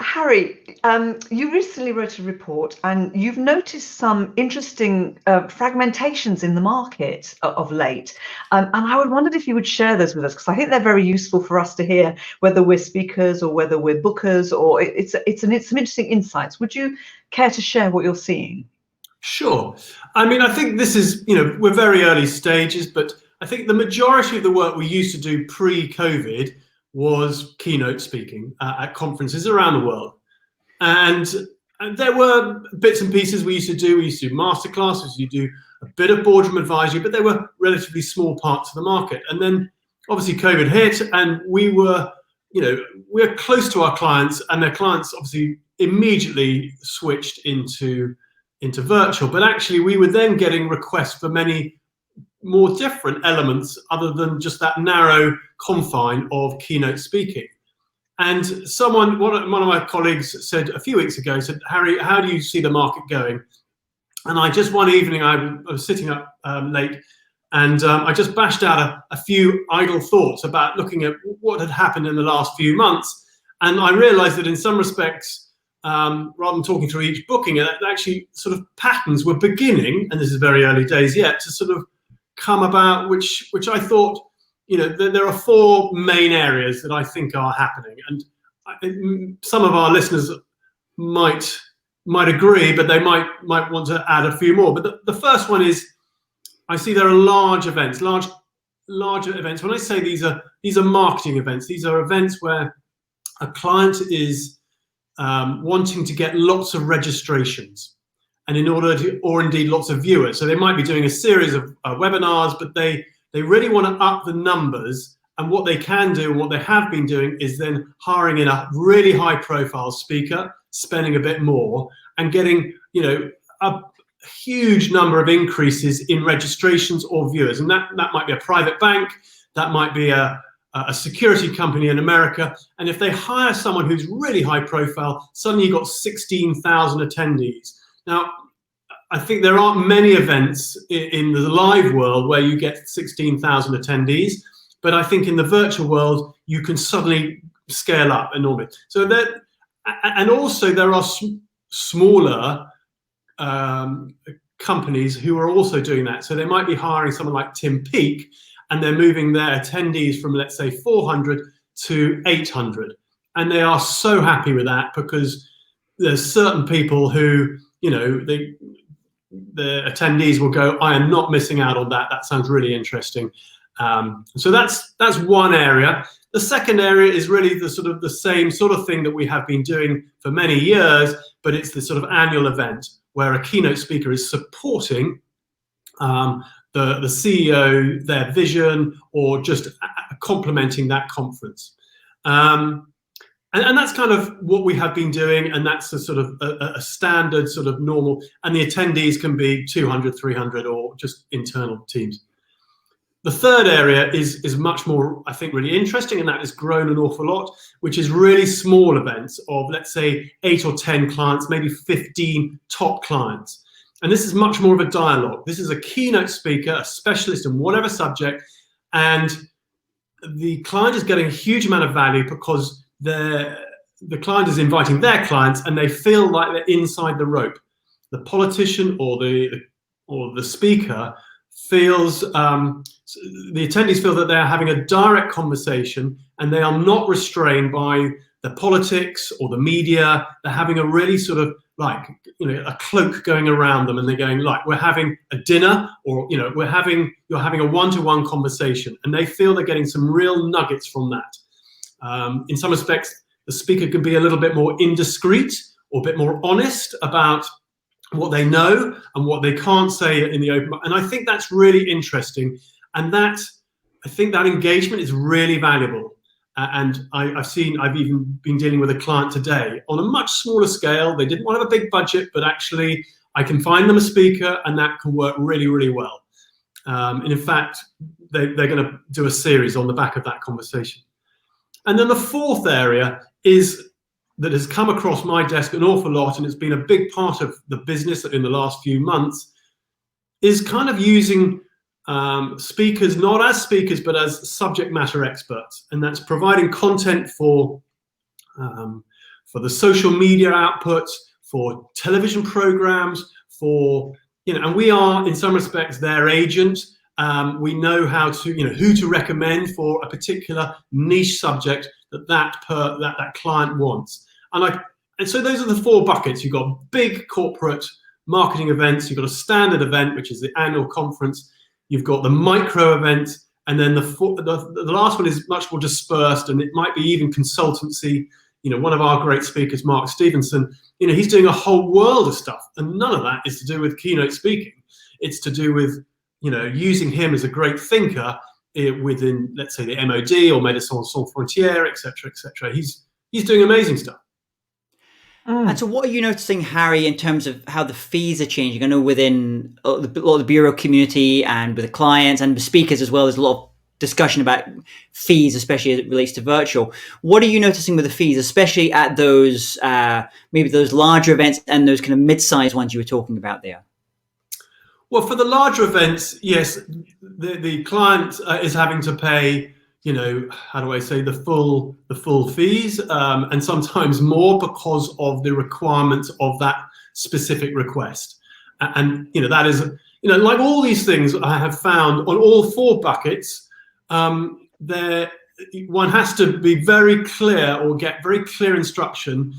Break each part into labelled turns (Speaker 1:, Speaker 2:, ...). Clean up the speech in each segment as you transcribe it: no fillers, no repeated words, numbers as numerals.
Speaker 1: Harry, you recently wrote a report and you've noticed some interesting fragmentations in the market of late. And I wondered if you would share those with us, because I think they're very useful for us to hear, whether we're speakers or whether we're bookers, or some interesting insights. Would you care to share what you're seeing?
Speaker 2: Sure. I mean, I think this is, we're very early stages, but I think the majority of the work we used to do pre-COVID was keynote speaking at conferences around the world. And there were bits and pieces we used to do. We used to do masterclasses, you do a bit of boardroom advisory, but they were relatively small parts of the market. And then obviously COVID hit, and we're close to our clients, and their clients obviously immediately switched into virtual. But actually we were then getting requests for many more different elements other than just that narrow confine of keynote speaking. And one of my colleagues said a few weeks ago, said, Harry, how do you see the market going? And one evening, I was sitting up late, and I just bashed out a few idle thoughts about looking at what had happened in the last few months. And I realized that in some respects, rather than talking through each booking, actually sort of patterns were beginning, and this is very early days yet, to sort of come about, which I thought, there are four main areas that I think are happening, and some of our listeners might agree, but they might want to add a few more. But the first one is, I see there are larger events. When I say these are marketing events, these are events where a client is wanting to get lots of registrations, and or indeed lots of viewers. So they might be doing a series of webinars, but they really want to up the numbers. And what they can do, and what they have been doing, is then hiring in a really high profile speaker, spending a bit more, and getting, a huge number of increases in registrations or viewers. And that might be a private bank, that might be a security company in America. And if they hire someone who's really high profile, suddenly you've got 16,000 attendees. Now, I think there aren't many events in the live world where you get 16,000 attendees, but I think in the virtual world, you can suddenly scale up enormously. So and also there are smaller companies who are also doing that. So they might be hiring someone like Tim Peake, and they're moving their attendees from, let's say, 400 to 800. And they are so happy with that, because there's certain people who, the attendees will go, I am not missing out on that. That sounds really interesting. So that's one area. The second area is really the same sort of thing that we have been doing for many years, but it's the sort of annual event where a keynote speaker is supporting the CEO, their vision, or just complementing that conference. And that's kind of what we have been doing, and that's a standard sort of normal, and the attendees can be 200, 300, or just internal teams. The third area is much more, I think, really interesting, and that has grown an awful lot, which is really small events of, let's say, 8 or 10 clients, maybe 15 top clients. And this is much more of a dialogue. This is a keynote speaker, a specialist in whatever subject, and the client is getting a huge amount of value because the client is inviting their clients, and they feel like they're inside the rope. The politician or the speaker feels, the attendees feel that they're having a direct conversation, and they are not restrained by the politics or the media. They're having a really sort of a cloak going around them, and they're going, like, we're having a dinner, or you're having a one-to-one conversation, and they feel they're getting some real nuggets from that. In some respects, the speaker can be a little bit more indiscreet or a bit more honest about what they know and what they can't say in the open. And I think that's really interesting. And I think that engagement is really valuable. And I've even been dealing with a client today on a much smaller scale. They didn't want to have a big budget, but actually I can find them a speaker, and that can work really, really well. And in fact, they're going to do a series on the back of that conversation. And then the fourth area that has come across my desk an awful lot, and it's been a big part of the business in the last few months, is kind of using speakers, not as speakers, but as subject matter experts. And that's providing content for for the social media output, for television programs, for, and we are in some respects their agent. We know how to, who to recommend for a particular niche subject that client wants. And so those are the 4 buckets. You've got big corporate marketing events, you've got a standard event, which is the annual conference, you've got the micro event, and then the last one is much more dispersed, and it might be even consultancy. One of our great speakers, Mark Stevenson, he's doing a whole world of stuff, and none of that is to do with keynote speaking. It's to do with, using him as a great thinker within, let's say, the MOD or Médecins Sans Frontières, etc., etc. He's doing amazing stuff.
Speaker 3: And so what are you noticing, Harry, in terms of how the fees are changing? I know within the bureau community and with the clients and the speakers as well, there's a lot of discussion about fees, especially as it relates to virtual. What are you noticing with the fees, especially at those, maybe those larger events and those kind of mid-sized ones you were talking about there?
Speaker 2: Well, for the larger events, yes, the client is having to pay, how do I say, the full fees, and sometimes more because of the requirements of that specific request. And that is, like all these things I have found on all 4 buckets, one has to be very clear or get very clear instruction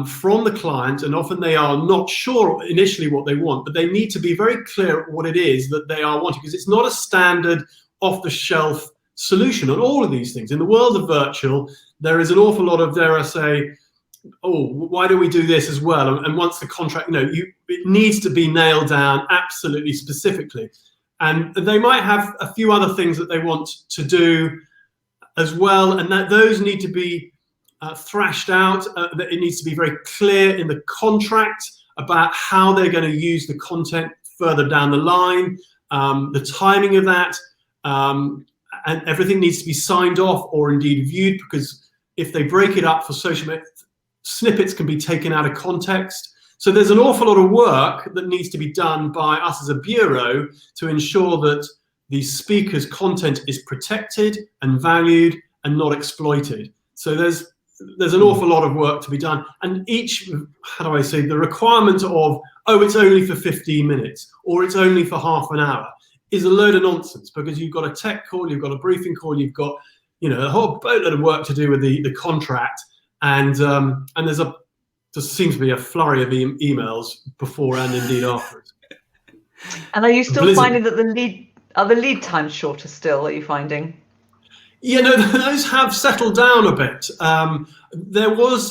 Speaker 2: from the client, and often they are not sure initially what they want, but they need to be very clear what it is that they are wanting, because it's not a standard off-the-shelf solution on all of these things. In the world of virtual, there is an awful lot of, dare I say, oh, why do we do this as well? And once the contract, it needs to be nailed down absolutely specifically. And they might have a few other things that they want to do as well, and that those need to be thrashed out. That it needs to be very clear in the contract about how they're going to use the content further down the line, the timing of that, and everything needs to be signed off or indeed viewed, because if they break it up for social media, snippets can be taken out of context. So there's an awful lot of work that needs to be done by us as a bureau to ensure that the speaker's content is protected and valued and not exploited. So there's an awful lot of work to be done. And each, how do I say, the requirement of, oh, it's only for 15 minutes or it's only for half an hour is a load of nonsense, because you've got a tech call, you've got a briefing call, you've got, a whole boatload of work to do with the contract. And there seems to be a flurry of emails before and indeed afterwards.
Speaker 1: And are you still finding that the lead times shorter still, are you finding?
Speaker 2: Yeah, no, those have settled down a bit. There was,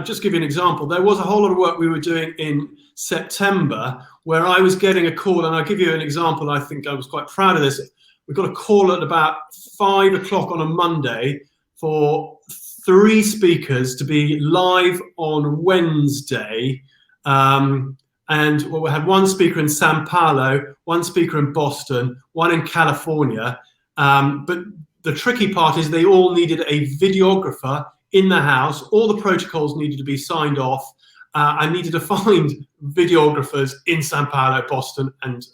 Speaker 2: just give you an example, there was a whole lot of work we were doing in September where I was getting a call, and I'll give you an example. I think I was quite proud of this. We got a call at about 5 o'clock on a Monday for 3 speakers to be live on Wednesday. And we had 1 speaker in Sao Paulo, 1 speaker in Boston, 1 in California. But the tricky part is they all needed a videographer in the house. All the protocols needed to be signed off. I needed to find videographers in Sao Paulo, Boston, and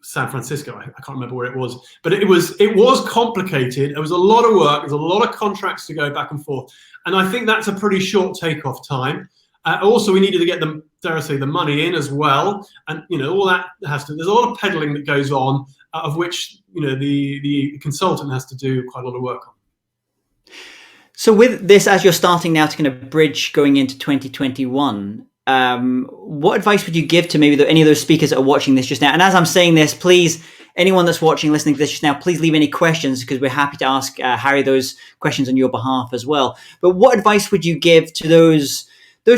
Speaker 2: San Francisco. I can't remember where it was, but it was complicated. It was a lot of work. There's a lot of contracts to go back and forth, and I think that's a pretty short takeoff time. Also, we needed to get them, dare I say, the money in as well, and all that has to. There's a lot of peddling that goes on, of which the consultant has to do quite a lot of work on.
Speaker 3: So with this, as you're starting now to kind of bridge going into 2021, what advice would you give to maybe any of those speakers that are watching this just now? And as I'm saying this, please, anyone that's watching, listening to this just now, please leave any questions, because we're happy to ask Harry those questions on your behalf as well. But what advice would you give to those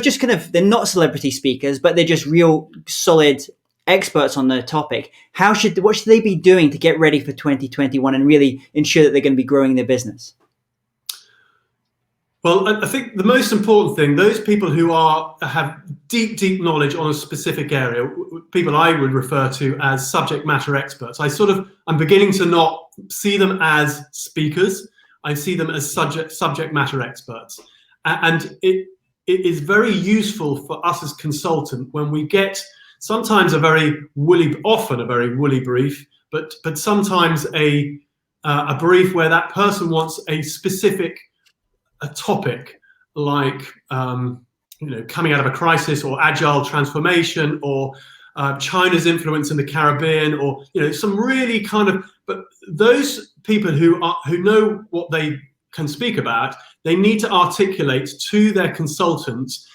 Speaker 3: just kind of, they're not celebrity speakers, but they're just real solid experts on the topic? What should they be doing to get ready for 2021 and really ensure that they're going to be growing their business?
Speaker 2: Well, I think the most important thing, those people who have deep knowledge on a specific area, people I would refer to as subject matter experts. I'm beginning to not see them as speakers. I see them as subject matter experts. And it is very useful for us as consultant when we get sometimes often a very woolly brief, but sometimes a brief where that person wants a specific topic, like coming out of a crisis, or agile transformation, or China's influence in the Caribbean, or some really kind of. But those people who know what they can speak about, they need to articulate to their consultants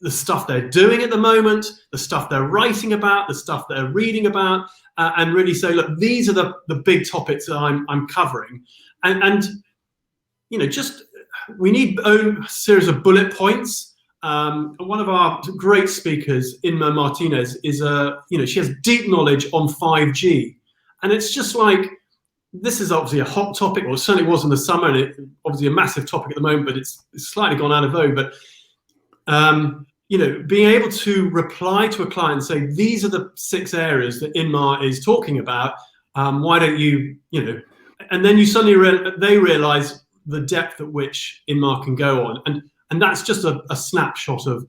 Speaker 2: the stuff they're doing at the moment, the stuff they're writing about, the stuff they're reading about, and really say, look, these are the big topics that I'm covering, and just we need a series of bullet points. One of our great speakers, Inma Martinez, is she has deep knowledge on 5G, and it's just like, this is obviously a hot topic, or it certainly was in the summer, and it's obviously a massive topic at the moment, but it's slightly gone out of vogue. But being able to reply to a client and say, these are the 6 areas that Inma is talking about. Why don't you, and then you suddenly they realize the depth at which Inma can go on, and that's just a snapshot of,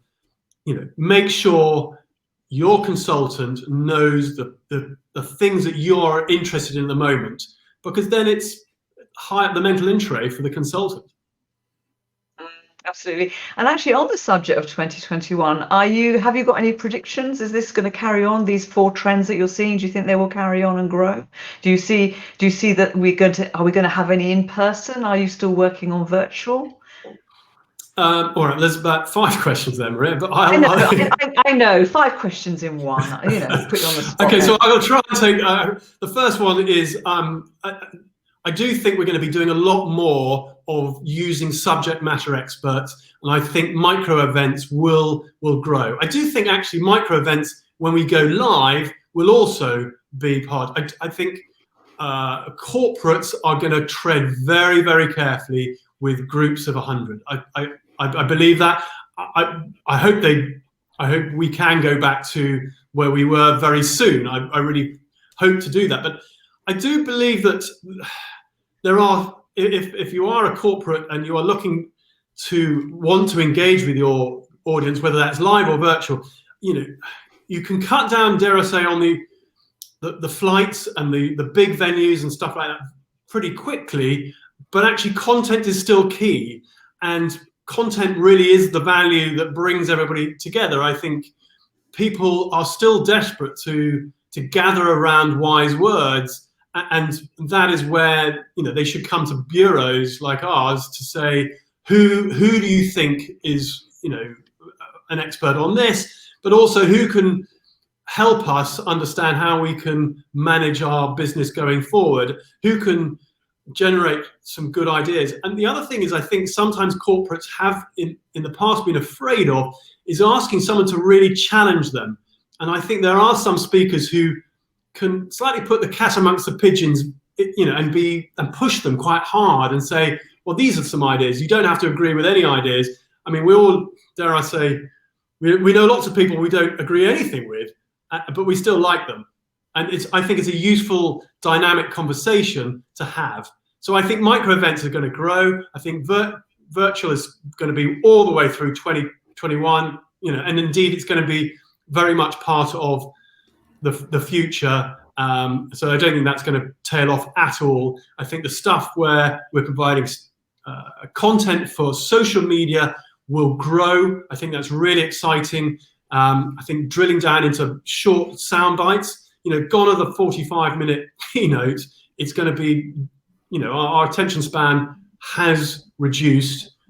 Speaker 2: make sure your consultant knows the things that you're interested in at the moment, because then it's high up the mental in tray for the consultant.
Speaker 1: Absolutely. And actually, on the subject of 2021, have you got any predictions? Is this going to carry on, these 4 trends that you're seeing? Do you think they will carry on and grow? Do you see that are we going to have any in person? Are you still working on virtual?
Speaker 2: All right, there's about 5 questions there, Maria, but
Speaker 1: I know 5 questions in one. Put you on the spot.
Speaker 2: Okay, so I'll try and take the first one is I do think we're going to be doing a lot more of using subject matter experts, and I think micro events will grow. I do think actually micro events, when we go live, will also be part. I think corporates are going to tread very, very carefully with groups of 100. I believe that. I hope we can go back to where we were very soon. I really hope to do that. But I do believe that there are, if you are a corporate and you are looking to want to engage with your audience, whether that's live or virtual, you can cut down, dare I say, on the flights and the big venues and stuff like that pretty quickly. But actually, content is still key, and content really is the value that brings everybody together. I think people are still desperate to gather around wise words. And that is where they should come to bureaus like ours to say, who do you think is an expert on this, but also who can help us understand how we can manage our business going forward, who can generate some good ideas. And the other thing is, I think sometimes corporates have in the past been afraid of is asking someone to really challenge them. And I think there are some speakers who can slightly put the cat amongst the pigeons, and push them quite hard and say, well, these are some ideas. You don't have to agree with any ideas. I mean, we all, dare I say, we know lots of people we don't agree anything with, but we still like them. And I think it's a useful dynamic conversation to have. So I think micro events are going to grow. I think virtual is going to be all the way through 2021, and indeed it's going to be very much part of the future. So I don't think that's going to tail off at all. I think the stuff where we're providing content for social media will grow. I think that's really exciting. I think drilling down into short sound bites, gone are the 45-minute keynote. It's going to be, our attention span has reduced.